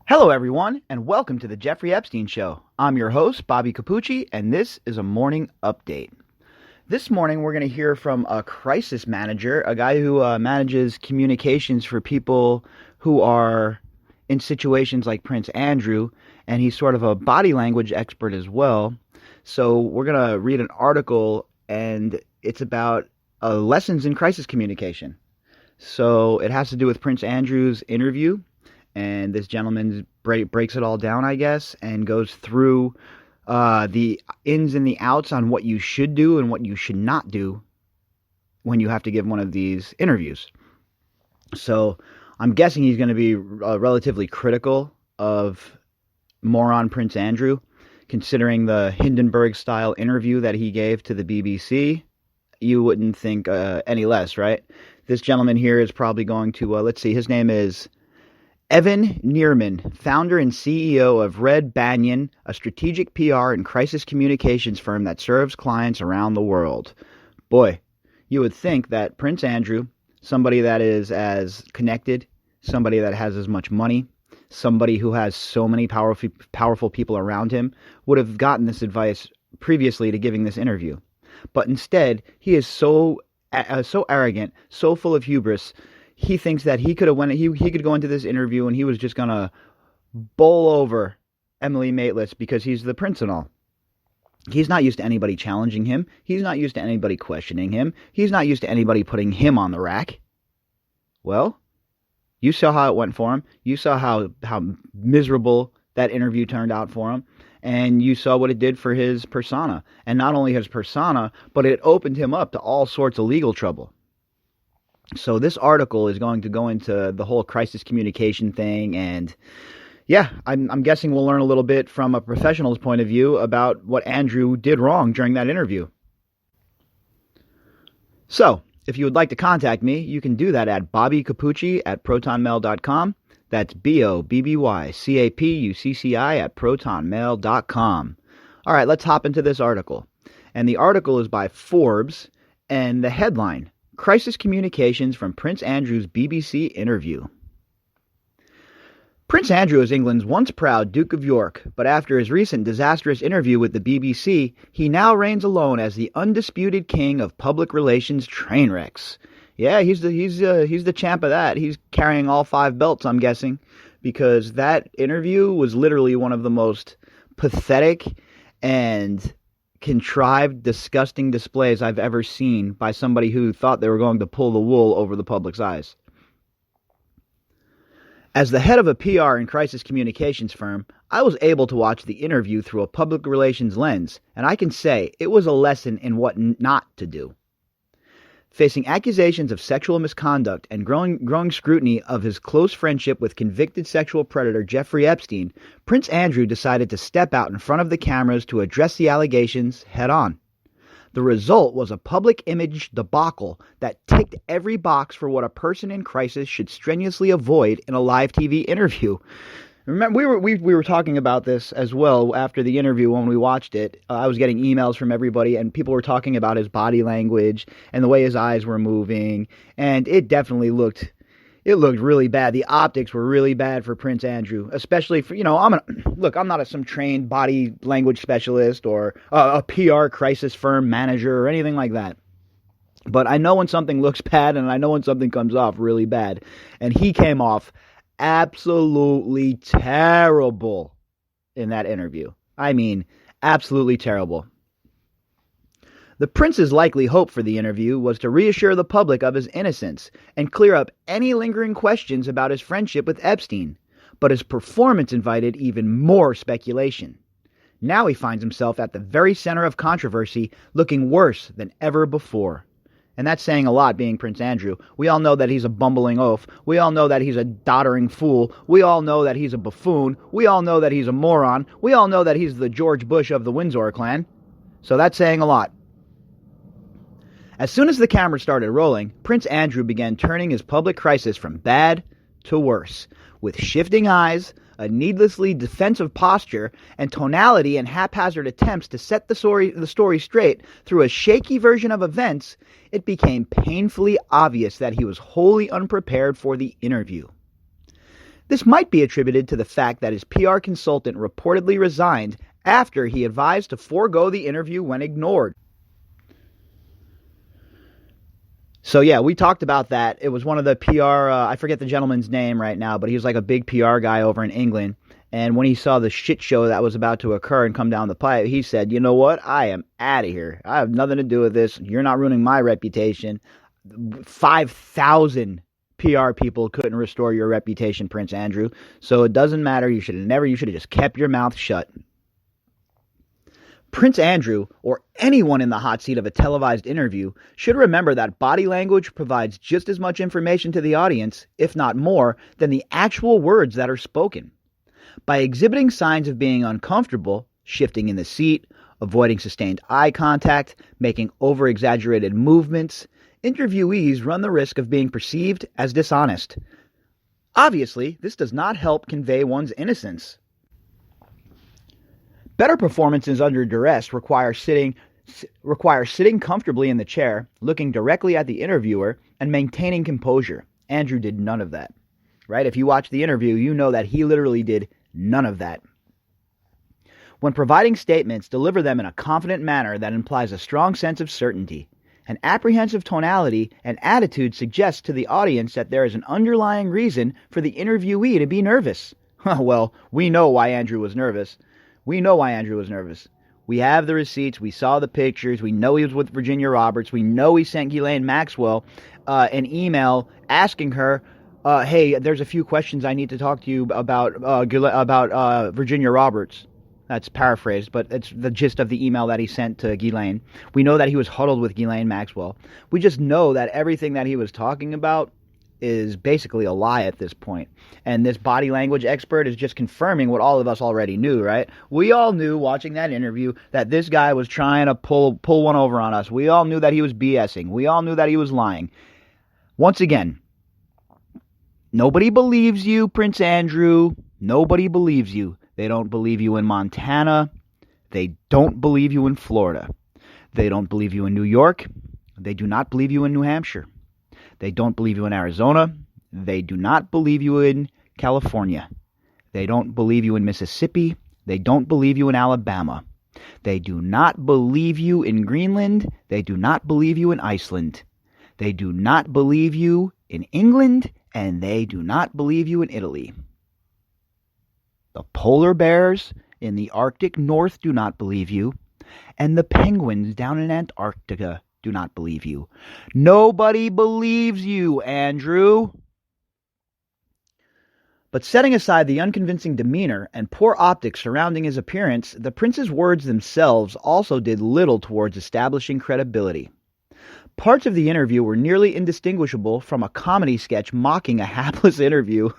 Hello, everyone, and welcome to the Jeffrey Epstein Show. I'm your host, Bobbycapucci, and this is a morning update. This morning, we're going to hear from a crisis manager, a guy who manages communications for people who are in situations like Prince Andrew, and he's sort of a body language expert as well. So we're going to read an article, and it's about lessons in crisis communication. So it has to do with Prince Andrew's interview. And this gentleman breaks it all down, I guess, and goes through the ins and the outs on what you should do and what you should not do when you have to give one of these interviews. So I'm guessing he's going to be relatively critical of moron Prince Andrew, considering the Hindenburg-style interview that he gave to the BBC. You wouldn't think any less, right? This gentleman here is probably going to, let's see, his name is Evan Nietzermann, founder and CEO of Red Banyan, a strategic PR and crisis communications firm that serves clients around the world. Boy, you would think that Prince Andrew, somebody that is as connected, somebody that has as much money, somebody who has so many powerful people around him, would have gotten this advice previously to giving this interview. But instead, he is so arrogant, so full of hubris. He thinks that he could go into this interview and he was just gonna bowl over Emily Maitlis because he's the prince and all. He's not used to anybody challenging him. He's not used to anybody questioning him. He's not used to anybody putting him on the rack. Well, you saw how it went for him. You saw how miserable that interview turned out for him. And you saw what it did for his persona. And not only his persona, but it opened him up to all sorts of legal trouble. So this article is going to go into the whole crisis communication thing, and yeah, I'm guessing we'll learn a little bit from a professional's point of view about what Andrew did wrong during that interview. So, if you would like to contact me, you can do that at bobbycapucci@protonmail.com. That's BOBBYCAPUCCI@protonmail.com. All right, let's hop into this article. And the article is by Forbes, and the headline: Crisis Communications from Prince Andrew's BBC Interview. Prince Andrew is England's once proud Duke of York, but after his recent disastrous interview with the BBC, he now reigns alone as the undisputed king of public relations train wrecks. Yeah, he's the champ of that. He's carrying all 5 belts, I'm guessing, because that interview was literally one of the most pathetic and contrived, disgusting displays I've ever seen by somebody who thought they were going to pull the wool over the public's eyes. As the head of a PR and crisis communications firm, I was able to watch the interview through a public relations lens, and I can say it was a lesson in what not to do. Facing accusations of sexual misconduct and growing scrutiny of his close friendship with convicted sexual predator Jeffrey Epstein, Prince Andrew decided to step out in front of the cameras to address the allegations head-on. The result was a public image debacle that ticked every box for what a person in crisis should strenuously avoid in a live TV interview. Remember, we were talking about this as well after the interview when we watched it. I was getting emails from everybody, and people were talking about his body language and the way his eyes were moving, and it definitely looked really bad. The optics were really bad for Prince Andrew, especially for, I'm not some trained body language specialist or a PR crisis firm manager or anything like that. But I know when something looks bad, and I know when something comes off really bad, and he came off absolutely terrible in that interview. I mean, absolutely terrible. The prince's likely hope for the interview was to reassure the public of his innocence and clear up any lingering questions about his friendship with Epstein, but his performance invited even more speculation. Now he finds himself at the very center of controversy, looking worse than ever before. And that's saying a lot, being Prince Andrew. We all know that he's a bumbling oaf. We all know that he's a doddering fool. We all know that he's a buffoon. We all know that he's a moron. We all know that he's the George Bush of the Windsor clan. So that's saying a lot. As soon as the camera started rolling, Prince Andrew began turning his public crisis from bad to worse, with shifting eyes, a needlessly defensive posture, and tonality and haphazard attempts to set the story straight through a shaky version of events. It became painfully obvious that he was wholly unprepared for the interview. This might be attributed to the fact that his PR consultant reportedly resigned after he advised to forego the interview when ignored. So yeah, we talked about that. It was one of the PR, I forget the gentleman's name right now, but he was like a big PR guy over in England. And when he saw the shit show that was about to occur and come down the pipe, he said, you know what? I am out of here. I have nothing to do with this. You're not ruining my reputation. 5,000 PR people couldn't restore your reputation, Prince Andrew. So it doesn't matter. You should have just kept your mouth shut. Prince Andrew, or anyone in the hot seat of a televised interview, should remember that body language provides just as much information to the audience, if not more, than the actual words that are spoken. By exhibiting signs of being uncomfortable, shifting in the seat, avoiding sustained eye contact, making over-exaggerated movements, interviewees run the risk of being perceived as dishonest. Obviously, this does not help convey one's innocence. Better performances under duress require sitting comfortably in the chair, looking directly at the interviewer, and maintaining composure. Andrew did none of that. Right? If you watch the interview, you know that he literally did none of that. When providing statements, deliver them in a confident manner that implies a strong sense of certainty. An apprehensive tonality and attitude suggests to the audience that there is an underlying reason for the interviewee to be nervous. Well, we know why Andrew was nervous. We have the receipts. We saw the pictures. We know he was with Virginia Roberts. We know he sent Ghislaine Maxwell an email asking her, hey, there's a few questions I need to talk to you about Virginia Roberts. That's paraphrased, but it's the gist of the email that he sent to Ghislaine. We know that he was huddled with Ghislaine Maxwell. We just know that everything that he was talking about is basically a lie at this point. And this body language expert is just confirming what all of us already knew, right? We all knew watching that interview that this guy was trying to pull one over on us. We all knew that he was BSing. We all knew that he was lying. Once again, nobody believes you, Prince Andrew. Nobody believes you. They don't believe you in Montana. They don't believe you in Florida. They don't believe you in New York. They do not believe you in New Hampshire. They don't believe you in Arizona. They do not believe you in California. They don't believe you in Mississippi. They don't believe you in Alabama. They do not believe you in Greenland. They do not believe you in Iceland. They do not believe you in England, and they do not believe you in Italy. The polar bears in the Arctic North do not believe you, and the penguins down in Antarctica do not believe you. Nobody believes you, Andrew. But setting aside the unconvincing demeanor and poor optics surrounding his appearance, the prince's words themselves also did little towards establishing credibility. Parts of the interview were nearly indistinguishable from a comedy sketch mocking a hapless interview.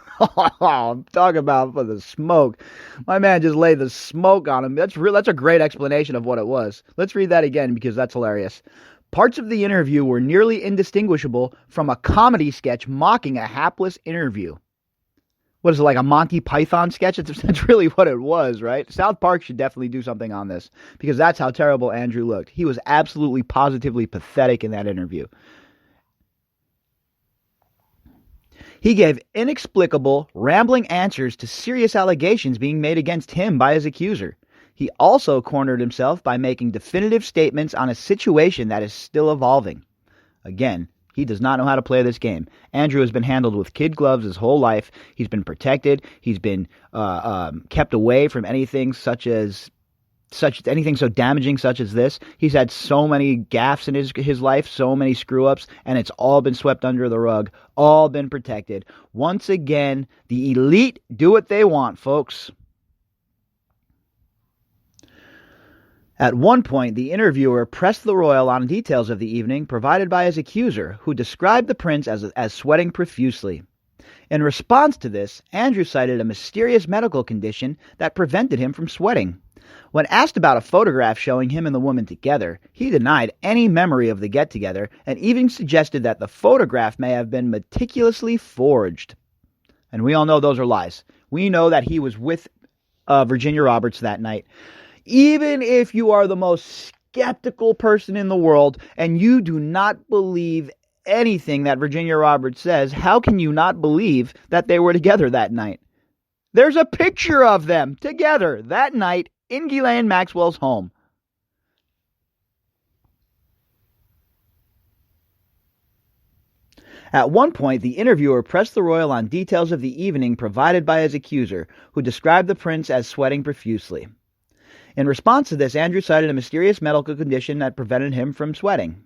I'm talking about for the smoke. My man just laid the smoke on him. That's a great explanation of what it was. Let's read that again because that's hilarious. Parts of the interview were nearly indistinguishable from a comedy sketch mocking a hapless interview. What is it, like a Monty Python sketch? That's really what it was, right? South Park should definitely do something on this because that's how terrible Andrew looked. He was absolutely, positively pathetic in that interview. He gave inexplicable, rambling answers to serious allegations being made against him by his accuser. He also cornered himself by making definitive statements on a situation that is still evolving. Again, he does not know how to play this game. Andrew has been handled with kid gloves his whole life. He's been protected. He's been kept away from anything anything so damaging such as this. He's had so many gaffes in his life, so many screw-ups, and it's all been swept under the rug, all been protected. Once again, the elite do what they want, folks. At one point, the interviewer pressed the royal on details of the evening provided by his accuser, who described the prince as sweating profusely. In response to this, Andrew cited a mysterious medical condition that prevented him from sweating. When asked about a photograph showing him and the woman together, he denied any memory of the get-together and even suggested that the photograph may have been meticulously forged. And we all know those are lies. We know that he was with Virginia Roberts that night. Even if you are the most skeptical person in the world and you do not believe anything that Virginia Roberts says, how can you not believe that they were together that night? There's a picture of them together that night in Ghislaine Maxwell's home. At one point, the interviewer pressed the royal on details of the evening provided by his accuser, who described the prince as sweating profusely. In response to this, Andrew cited a mysterious medical condition that prevented him from sweating.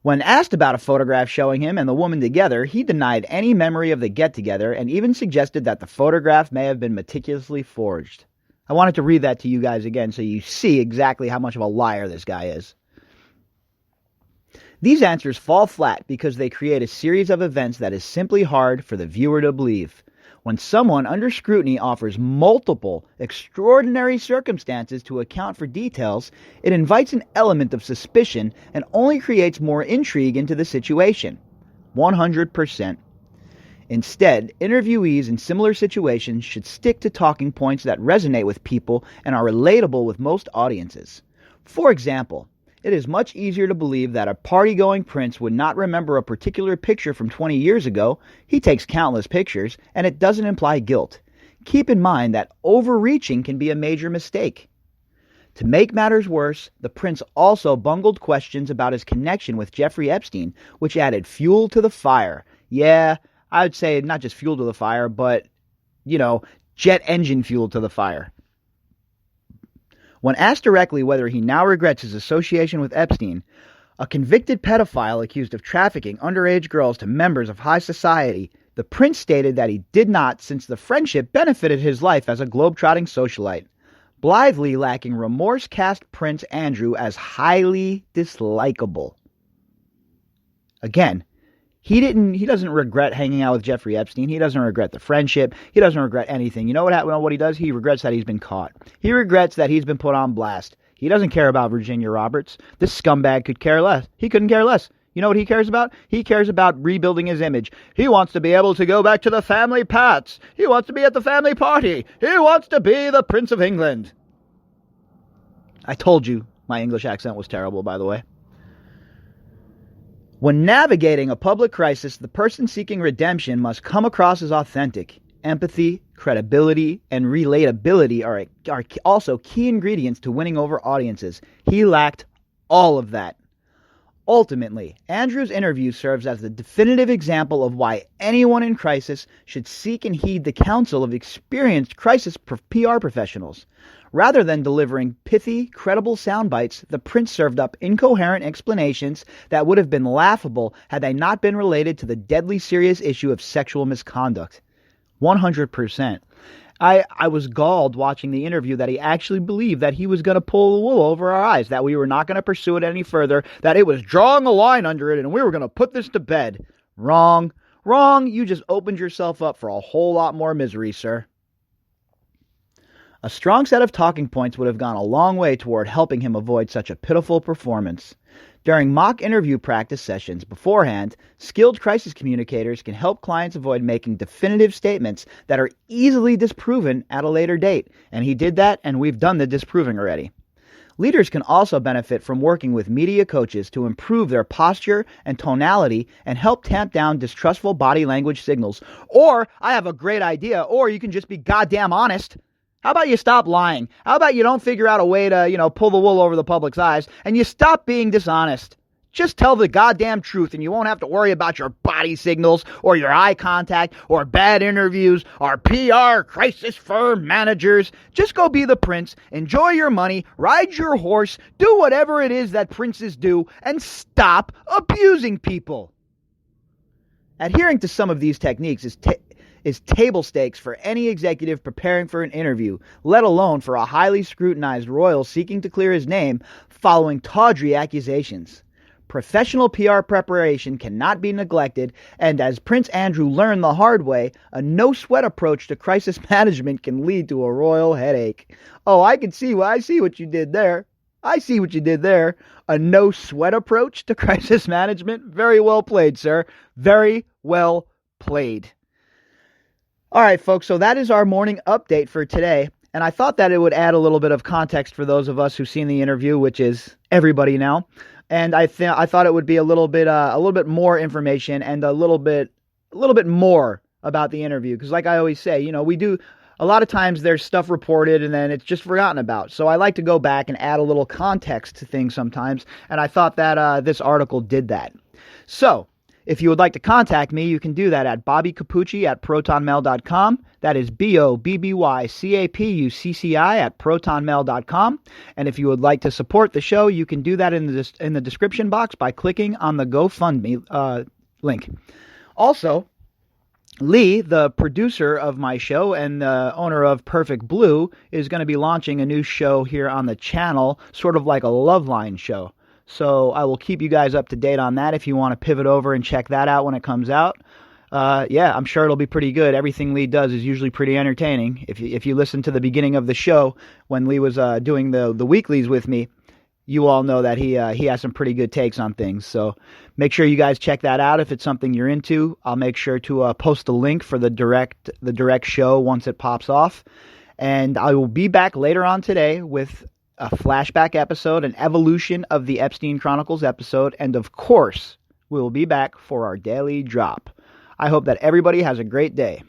When asked about a photograph showing him and the woman together, he denied any memory of the get-together and even suggested that the photograph may have been meticulously forged. I wanted to read that to you guys again so you see exactly how much of a liar this guy is. These answers fall flat because they create a series of events that is simply hard for the viewer to believe. When someone under scrutiny offers multiple, extraordinary circumstances to account for details, it invites an element of suspicion and only creates more intrigue into the situation. 100%. Instead, interviewees in similar situations should stick to talking points that resonate with people and are relatable with most audiences. For example, it is much easier to believe that a party-going prince would not remember a particular picture from 20 years ago. He takes countless pictures, and it doesn't imply guilt. Keep in mind that overreaching can be a major mistake. To make matters worse, the prince also bungled questions about his connection with Jeffrey Epstein, which added fuel to the fire. Yeah, I would say not just fuel to the fire, but, jet engine fuel to the fire. When asked directly whether he now regrets his association with Epstein, a convicted pedophile accused of trafficking underage girls to members of high society, the prince stated that he did not, since the friendship benefited his life as a globe-trotting socialite. Blithely lacking remorse cast Prince Andrew as highly dislikable. Again, he doesn't regret hanging out with Jeffrey Epstein. He doesn't regret the friendship. He doesn't regret anything. You know what he does? He regrets that he's been caught. He regrets that he's been put on blast. He doesn't care about Virginia Roberts. This scumbag could care less. He couldn't care less. You know what he cares about? He cares about rebuilding his image. He wants to be able to go back to the family pats. He wants to be at the family party. He wants to be the Prince of England. I told you my English accent was terrible, by the way. When navigating a public crisis, the person seeking redemption must come across as authentic. Empathy, credibility, and relatability are also key ingredients to winning over audiences. He lacked all of that. Ultimately, Andrew's interview serves as the definitive example of why anyone in crisis should seek and heed the counsel of experienced crisis PR professionals. Rather than delivering pithy, credible sound bites, the prince served up incoherent explanations that would have been laughable had they not been related to the deadly serious issue of sexual misconduct. 100%. I was galled watching the interview that he actually believed that he was going to pull the wool over our eyes, that we were not going to pursue it any further, that it was drawing a line under it and we were going to put this to bed. Wrong. You just opened yourself up for a whole lot more misery, sir. A strong set of talking points would have gone a long way toward helping him avoid such a pitiful performance. During mock interview practice sessions beforehand, skilled crisis communicators can help clients avoid making definitive statements that are easily disproven at a later date. And he did that, and we've done the disproving already. Leaders can also benefit from working with media coaches to improve their posture and tonality and help tamp down distrustful body language signals. Or, I have a great idea, or you can just be goddamn honest. How about you stop lying? How about you don't figure out a way to, pull the wool over the public's eyes, and you stop being dishonest? Just tell the goddamn truth, and you won't have to worry about your body signals, or your eye contact, or bad interviews, or PR crisis firm managers. Just go be the prince, enjoy your money, ride your horse, do whatever it is that princes do, and stop abusing people. Adhering to some of these techniques is table stakes for any executive preparing for an interview, let alone for a highly scrutinized royal seeking to clear his name following tawdry accusations. Professional PR preparation cannot be neglected, and as Prince Andrew learned the hard way, a no-sweat approach to crisis management can lead to a royal headache. Oh, I see what you did there. I see what you did there. A no-sweat approach to crisis management? Very well played, sir. Very well played. All right, folks, so that is our morning update for today, and I thought that it would add a little bit of context for those of us who've seen the interview, which is everybody now. and I thought it would be a little bit more information and a little bit more about the interview, because like I always say, we do a lot of times there's stuff reported and then it's just forgotten about. So I like to go back and add a little context to things sometimes, and I thought that this article did that. So if you would like to contact me, you can do that at bobbycapucci@protonmail.com. That is BOBBYCAPUCCI@protonmail.com. And if you would like to support the show, you can do that in the description box by clicking on the GoFundMe link. Also, Lee, the producer of my show and the owner of Perfect Blue, is going to be launching a new show here on the channel, sort of like a Loveline show. So I will keep you guys up to date on that if you want to pivot over and check that out when it comes out. Yeah, I'm sure it'll be pretty good. Everything Lee does is usually pretty entertaining. If you listen to the beginning of the show when Lee was doing the weeklies with me, you all know that he has some pretty good takes on things. So make sure you guys check that out if it's something you're into. I'll make sure to post a link for the direct show once it pops off. And I will be back later on today with a flashback episode, an evolution of the Epstein Chronicles episode, and of course, we will be back for our daily drop. I hope that everybody has a great day.